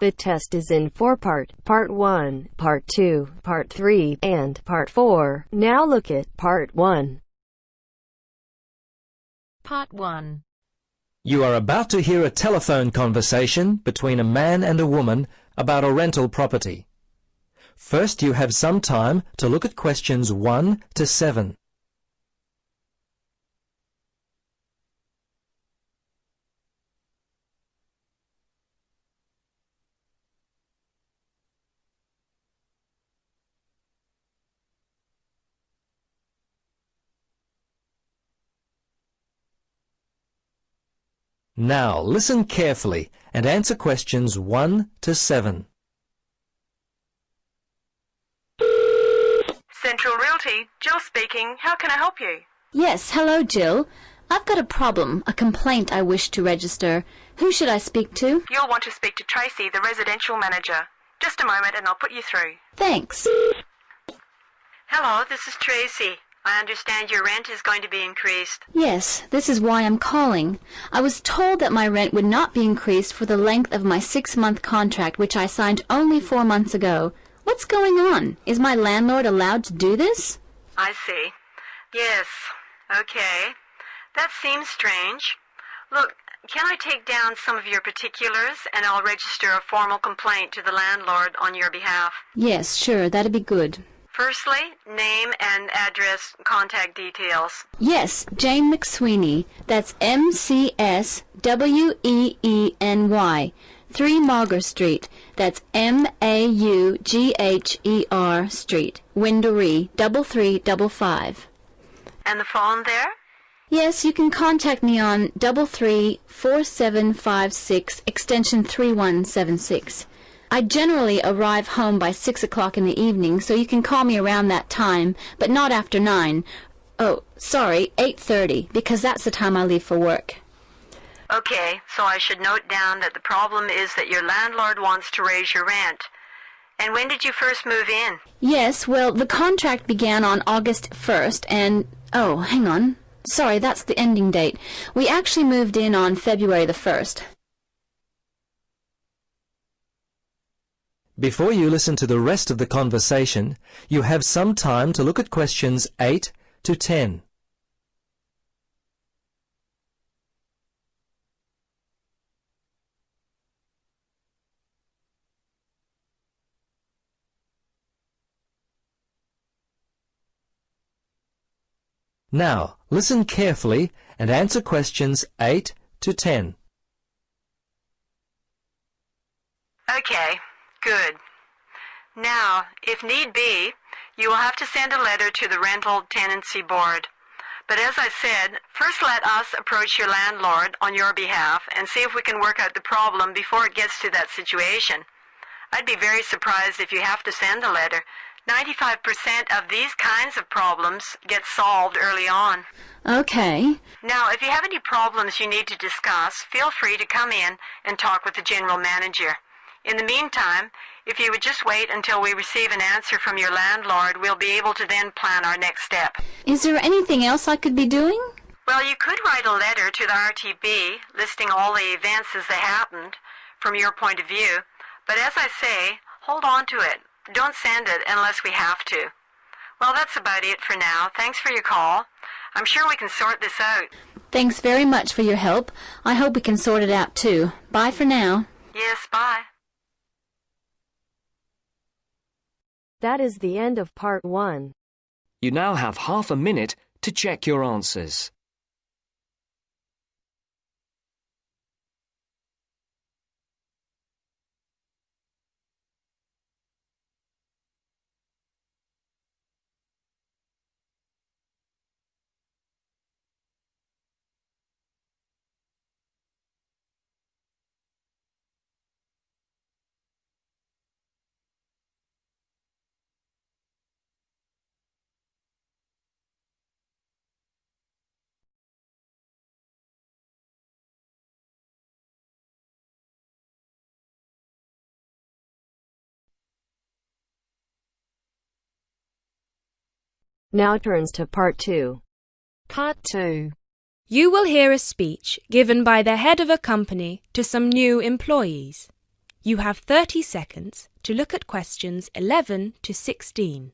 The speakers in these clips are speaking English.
The test is in 4-part, Part 1, Part 2, Part 3, and Part 4. Now look at Part 1. Part 1. You are about to hear a telephone conversation between a man and a woman about a rental property. First, you have some time to look at questions 1 to 7. Now, listen carefully and answer questions 1 to 7. Central Realty, Jill speaking. How can I help you? Yes, hello, Jill. I've got a problem, a complaint I wish to register. Who should I speak to? You'll want to speak to Tracy, the residential manager. Just a moment and I'll put you through. Thanks. Hello, this is Tracy. I understand your rent is going to be increased. Yes, this is why I'm calling. I was told that my rent would not be increased for the length of my 6-month contract, which I signed only 4 months ago. What's going on? Is my landlord allowed to do this? I see. Yes. Okay. That seems strange. Look, can I take down some of your particulars and I'll register a formal complaint to the landlord on your behalf? Yes, sure, that'd be good. Firstly, name and address, contact details. Yes, Jane McSweeney. That's McSweeny. 3 Mauger Street. That's Maugher Street. Windory, 3355. And the phone there? Yes, you can contact me on 334756, extension 3176. I generally arrive home by 6 o'clock in the evening, so you can call me around that time, but not after 9. Oh, sorry, 8:30, because that's the time I leave for work. Okay, so I should note down that the problem is that your landlord wants to raise your rent. And when did you first move in? Yes, well, the contract began on August 1st, and... oh, hang on. Sorry, that's the ending date. We actually moved in on February the 1st. Before you listen to the rest of the conversation, you have some time to look at questions 8 to 10. Now, listen carefully and answer questions 8 to 10. Okay, good. Now, if need be, you will have to send a letter to the Rental Tenancy Board. But as I said, first let us approach your landlord on your behalf and see if we can work out the problem before it gets to that situation. I'd be very surprised if you have to send a letter. 95% of these kinds of problems get solved early on. Okay. Now, if you have any problems you need to discuss, feel free to come in and talk with the general manager. In the meantime, if you would just wait until we receive an answer from your landlord, we'll be able to then plan our next step. Is there anything else I could be doing? Well, you could write a letter to the RTB listing all the events as they happened from your point of view. But as I say, hold on to it. Don't send it unless we have to. Well, that's about it for now. Thanks for your call. I'm sure we can sort this out. Thanks very much for your help. I hope we can sort it out too. Bye for now. Yes, bye. That is the end of Part 1. You now have half a minute to check your answers. Now turns to Part 2. Part 2. You will hear a speech given by the head of a company to some new employees. You have 30 seconds to look at questions 11 to 16.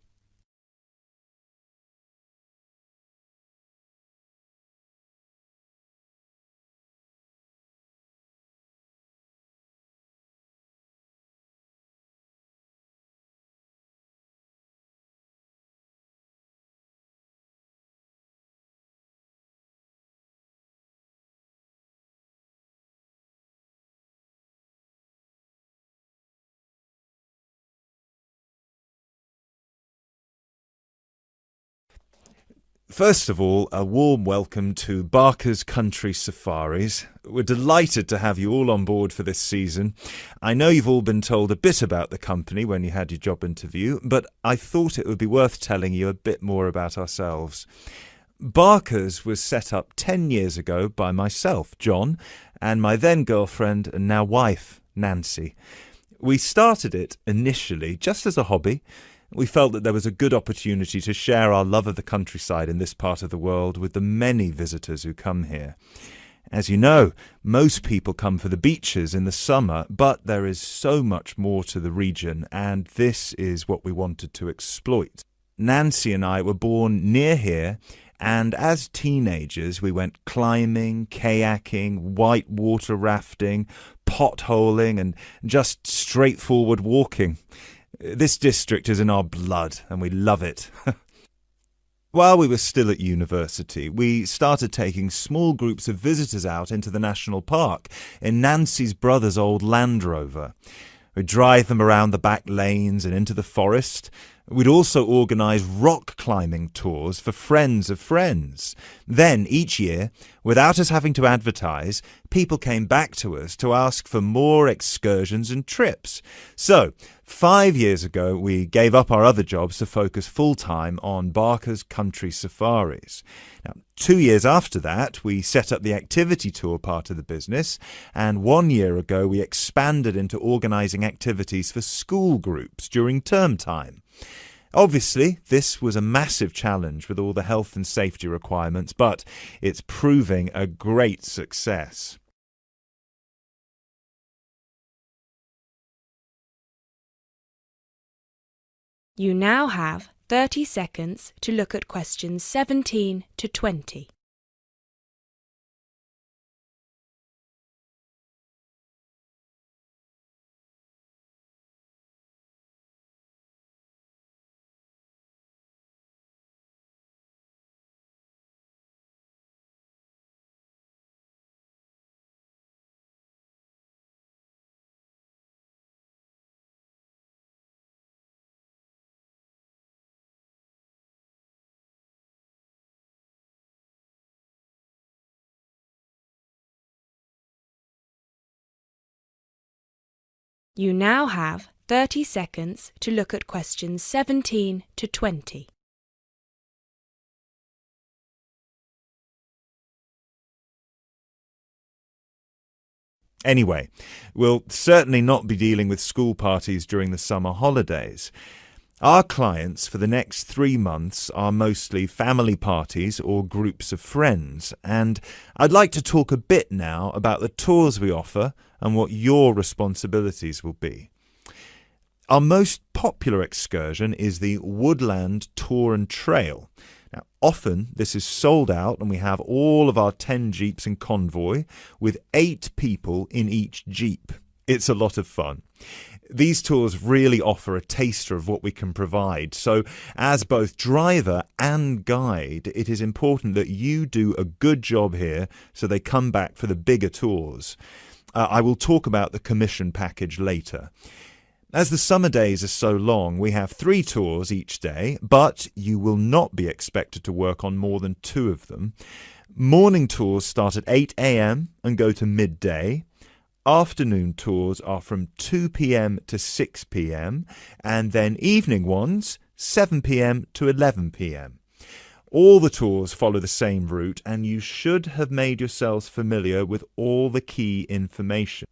First of all, a warm welcome to Barker's Country Safaris. We're delighted to have you all on board for this season. I know you've all been told a bit about the company when you had your job interview, but I thought it would be worth telling you a bit more about ourselves. Barker's was set up 10 years ago by myself, John, and my then girlfriend and now wife, Nancy. We started it initially just as a hobby. We felt that there was a good opportunity to share our love of the countryside in this part of the world with the many visitors who come here. As you know, most people come for the beaches in the summer, but there is so much more to the region, and this is what we wanted to exploit. Nancy and I were born near here, and as teenagers we went climbing, kayaking, whitewater rafting, potholing, and just straightforward walking. This district is in our blood, and we love it. While we were still at university, we started taking small groups of visitors out into the national park in Nancy's brother's old Land Rover. We'd drive them around the back lanes and into the forest. We'd also organise rock climbing tours for friends of friends. Then, each year, without us having to advertise, people came back to us to ask for more excursions and trips. So, 5 years ago, we gave up our other jobs to focus full-time on Barker's Country Safaris. Now, 2 years after that, we set up the activity tour part of the business, and 1 year ago, we expanded into organising activities for school groups during term time. Obviously, this was a massive challenge with all the health and safety requirements, but it's proving a great success. You now have 30 seconds to look at questions 17 to 20. You now have 30 seconds to look at questions 17 to 20. Anyway, we'll certainly not be dealing with school parties during the summer holidays. Our clients for the next 3 months are mostly family parties or groups of friends, and I'd like to talk a bit now about the tours we offer and what your responsibilities will be. Our most popular excursion is the Woodland Tour and Trail. Now, often this is sold out and we have all of our 10 jeeps in convoy with 8 people in each jeep. It's a lot of fun. These tours really offer a taster of what we can provide. So as both driver and guide, it is important that you do a good job here so they come back for the bigger tours. I will talk about the commission package later. As the summer days are so long, we have 3 tours each day, but you will not be expected to work on more than 2 of them. Morning tours start at 8 a.m. and go to midday. Afternoon tours are from 2 p.m. to 6 p.m. and then evening ones 7 p.m. to 11 p.m. All the tours follow the same route and you should have made yourselves familiar with all the key information.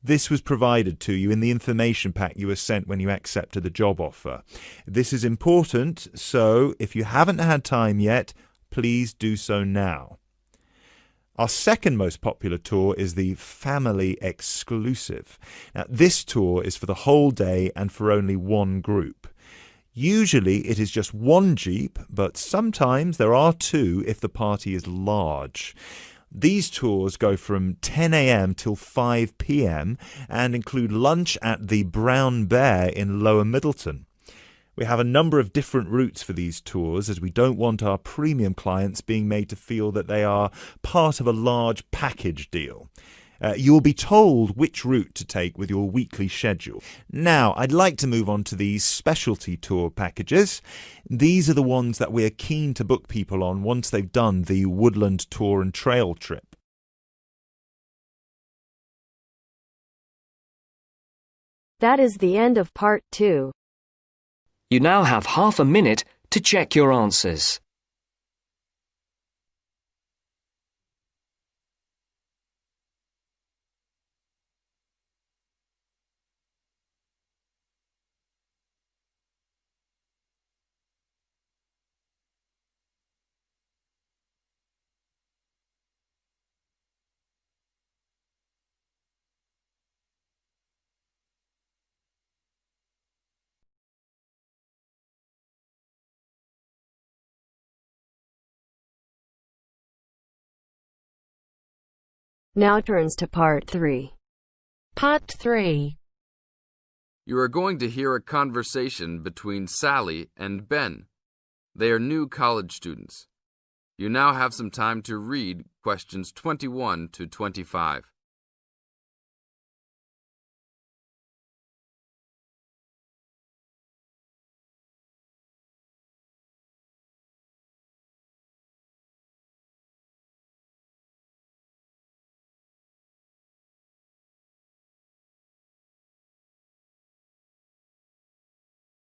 This was provided to you in the information pack you were sent when you accepted the job offer. This is important, so if you haven't had time yet, please do so now. Our second most popular tour is the Family Exclusive. Now, this tour is for the whole day and for only one group. Usually it is just one jeep, but sometimes there are two if the party is large. These tours go from 10 a.m. till 5 p.m. and include lunch at the Brown Bear in Lower Middleton. We have a number of different routes for these tours as we don't want our premium clients being made to feel that they are part of a large package deal. You'll be told which route to take with your weekly schedule. Now, I'd like to move on to these specialty tour packages. These are the ones that we're keen to book people on once they've done the Woodland Tour and Trail trip. That is the end of part 2. You now have half a minute to check your answers. Now turns to part 3. Part 3. You are going to hear a conversation between Sally and Ben. They are new college students. You now have some time to read questions 21 to 25.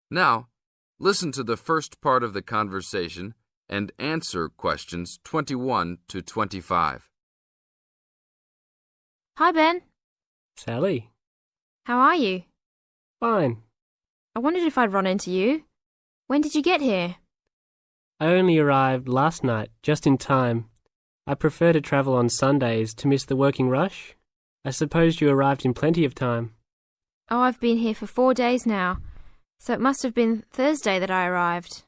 Now, listen to the first part of the conversation and answer questions 21 to 25. Hi, Ben. Sally. How are you? Fine. I wondered if I'd run into you. When did you get here? I only arrived last night, just in time. I prefer to travel on Sundays to miss the working rush. I suppose you arrived in plenty of time. Oh, I've been here for 4 days now, so it must have been Thursday that I arrived.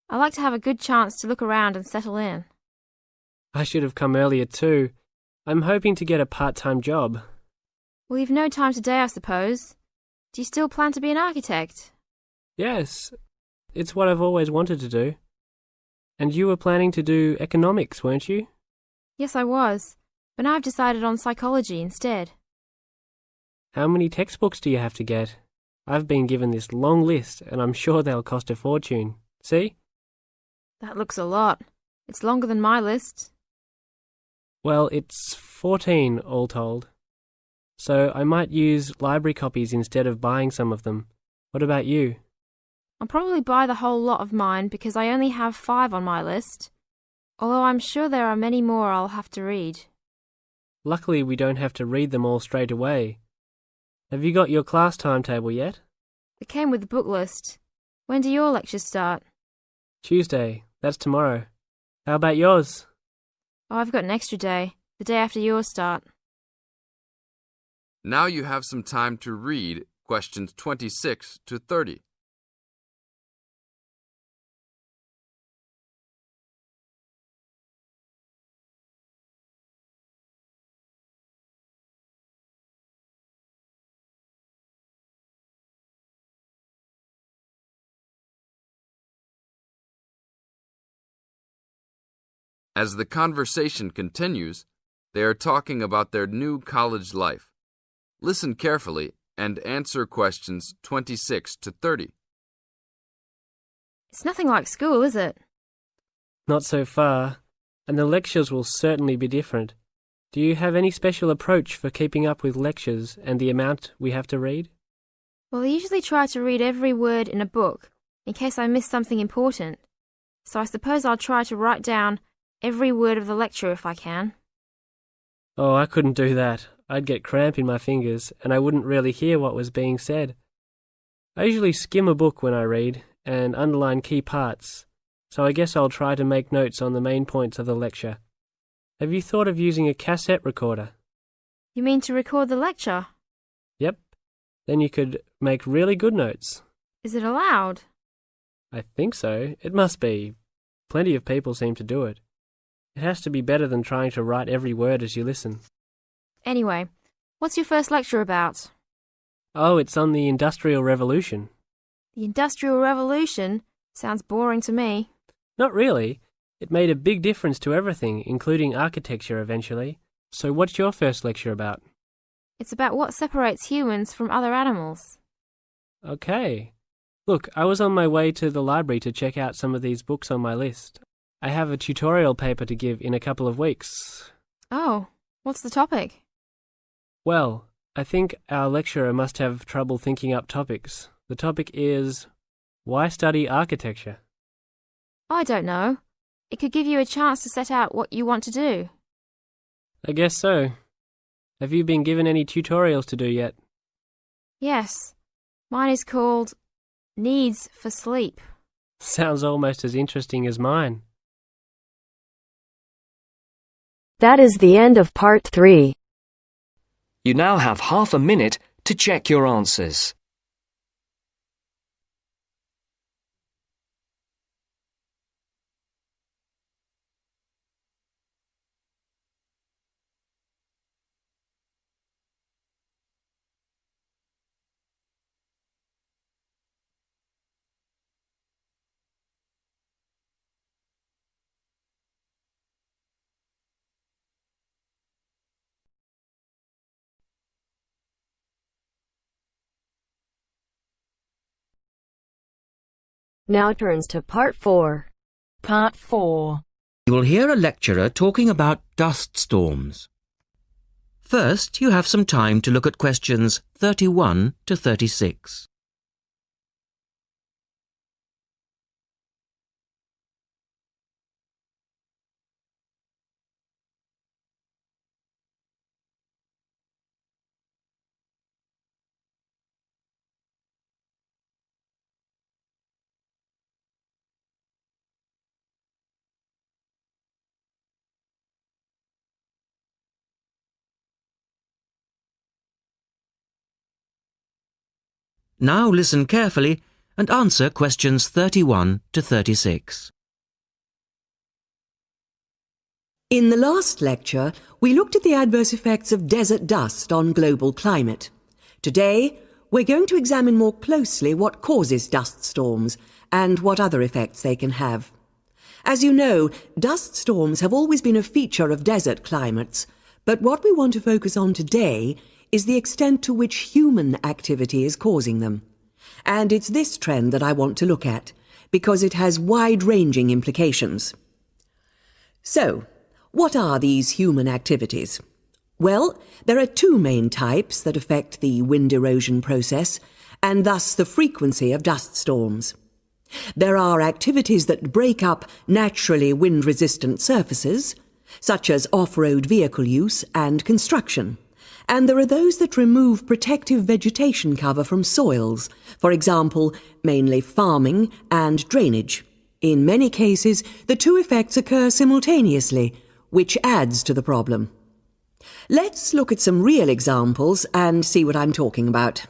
I like to have a good chance to look around and settle in. I should have come earlier too. I'm hoping to get a part-time job. Well, you've no time today, I suppose. Do you still plan to be an architect? Yes, it's what I've always wanted to do. And you were planning to do economics, weren't you? Yes, I was, but now I've decided on psychology instead. How many textbooks do you have to get? I've been given this long list, and I'm sure they'll cost a fortune. See? That looks a lot. It's longer than my list. Well, it's 14 all told. So I might use library copies instead of buying some of them. What about you? I'll probably buy the whole lot of mine because I only have 5 on my list, although I'm sure there are many more I'll have to read. Luckily, we don't have to read them all straight away. Have you got your class timetable yet? It came with the book list. When do your lectures start? Tuesday. That's tomorrow. How about yours? Oh, I've got an extra day, the day after yours start. Now you have some time to read questions 26 to 30. As the conversation continues, they are talking about their new college life. Listen carefully and answer questions 26 to 30. It's nothing like school, is it? Not so far, and the lectures will certainly be different. Do you have any special approach for keeping up with lectures and the amount we have to read? Well, I usually try to read every word in a book, in case I miss something important. So I suppose I'll try to write down every word of the lecture if I can. Oh, I couldn't do that. I'd get cramp in my fingers, and I wouldn't really hear what was being said. I usually skim a book when I read, and underline key parts, so I guess I'll try to make notes on the main points of the lecture. Have you thought of using a cassette recorder? You mean to record the lecture? Yep. Then you could make really good notes. Is it allowed? I think so. It must be. Plenty of people seem to do it. It has to be better than trying to write every word as you listen. Anyway, what's your first lecture about? Oh, it's on the Industrial Revolution. The Industrial Revolution? Sounds boring to me. Not really. It made a big difference to everything, including architecture eventually. So what's your first lecture about? It's about what separates humans from other animals. Okay. Look, I was on my way to the library to check out some of these books on my list. I have a tutorial paper to give in a couple of weeks. Oh, what's the topic? Well, I think our lecturer must have trouble thinking up topics. The topic is, why study architecture? I don't know. It could give you a chance to set out what you want to do. I guess so. Have you been given any tutorials to do yet? Yes. Mine is called Needs for Sleep. Sounds almost as interesting as mine. That is the end of part 3. You now have half a minute to check your answers. Now turns to part 4. Part 4. You will hear a lecturer talking about dust storms. First, you have some time to look at questions 31 to 36. Now listen carefully and answer questions 31 to 36. In the last lecture, we looked at the adverse effects of desert dust on global climate. Today, we're going to examine more closely what causes dust storms and what other effects they can have. As you know, dust storms have always been a feature of desert climates, but what we want to focus on today is the extent to which human activity is causing them. And it's this trend that I want to look at, because it has wide-ranging implications. So, what are these human activities? Well, there are two main types that affect the wind erosion process, and thus the frequency of dust storms. There are activities that break up naturally wind-resistant surfaces, such as off-road vehicle use and construction. And there are those that remove protective vegetation cover from soils, for example, mainly farming and drainage. In many cases, the two effects occur simultaneously, which adds to the problem. Let's look at some real examples and see what I'm talking about.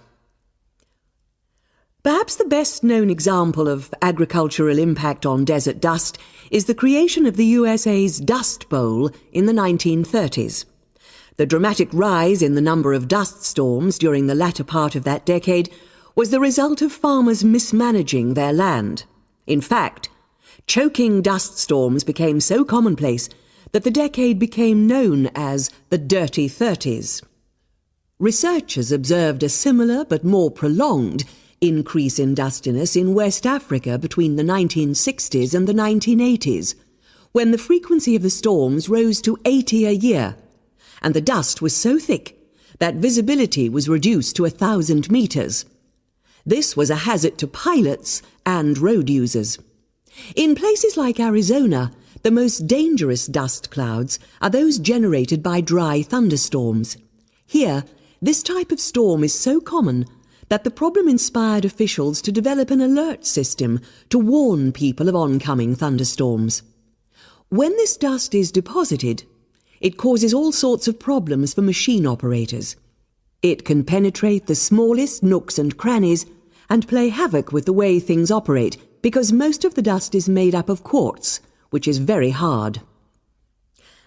Perhaps the best-known example of agricultural impact on desert dust is the creation of the USA's Dust Bowl in the 1930s. The dramatic rise in the number of dust storms during the latter part of that decade was the result of farmers mismanaging their land. In fact, choking dust storms became so commonplace that the decade became known as the Dirty 30s. Researchers observed a similar but more prolonged increase in dustiness in West Africa between the 1960s and the 1980s, when the frequency of the storms rose to 80 a year, and the dust was so thick that visibility was reduced to 1,000 meters. This was a hazard to pilots and road users. In places like Arizona, the most dangerous dust clouds are those generated by dry thunderstorms. Here, this type of storm is so common that the problem inspired officials to develop an alert system to warn people of oncoming thunderstorms. When this dust is deposited, It causes all sorts of problems for machine operators. It can penetrate the smallest nooks and crannies and play havoc with the way things operate because most of the dust is made up of quartz, which is very hard.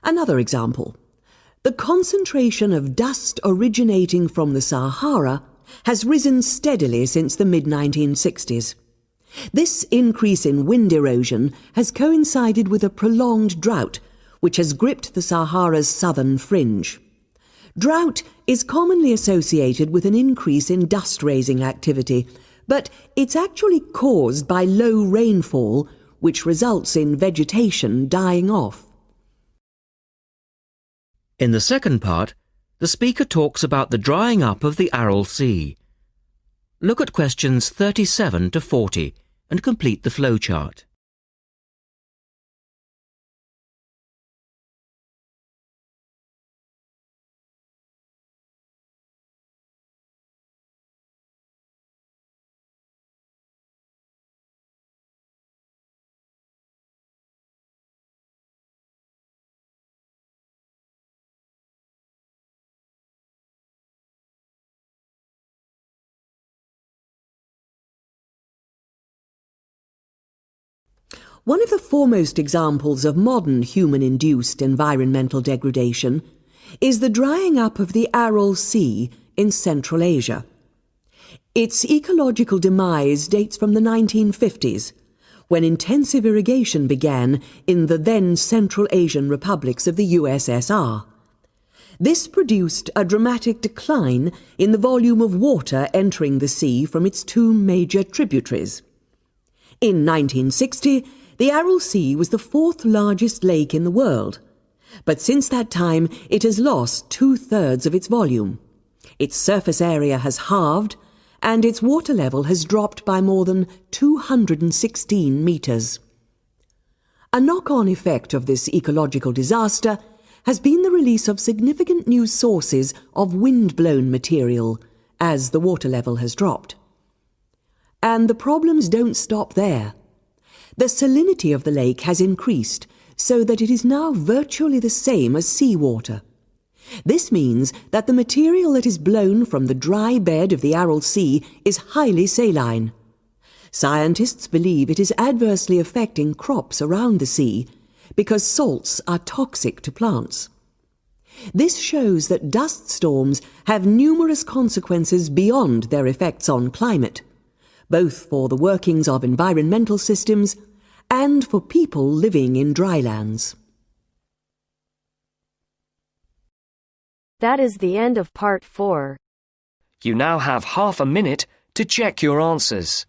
Another example. The concentration of dust originating from the Sahara has risen steadily since the mid-1960s. This increase in wind erosion has coincided with a prolonged drought, which has gripped the Sahara's southern fringe. Drought is commonly associated with an increase in dust-raising activity, but it's actually caused by low rainfall, which results in vegetation dying off. In the second part, the speaker talks about the drying up of the Aral Sea. Look at questions 37 to 40 and complete the flowchart. One of the foremost examples of modern human-induced environmental degradation is the drying up of the Aral Sea in Central Asia. Its ecological demise dates from the 1950s, when intensive irrigation began in the then Central Asian republics of the USSR. This produced a dramatic decline in the volume of water entering the sea from its two major tributaries. In 1960, the Aral Sea was the fourth largest lake in the world, but since that time it has lost 2/3 of its volume. Its surface area has halved, and its water level has dropped by more than 216 metres. A knock-on effect of this ecological disaster has been the release of significant new sources of wind-blown material as the water level has dropped. And the problems don't stop there. The salinity of the lake has increased so that it is now virtually the same as seawater. This means that the material that is blown from the dry bed of the Aral Sea is highly saline. Scientists believe it is adversely affecting crops around the sea because salts are toxic to plants. This shows that dust storms have numerous consequences beyond their effects on climate, both for the workings of environmental systems and for people living in drylands. That is the end of part 4. You now have half a minute to check your answers.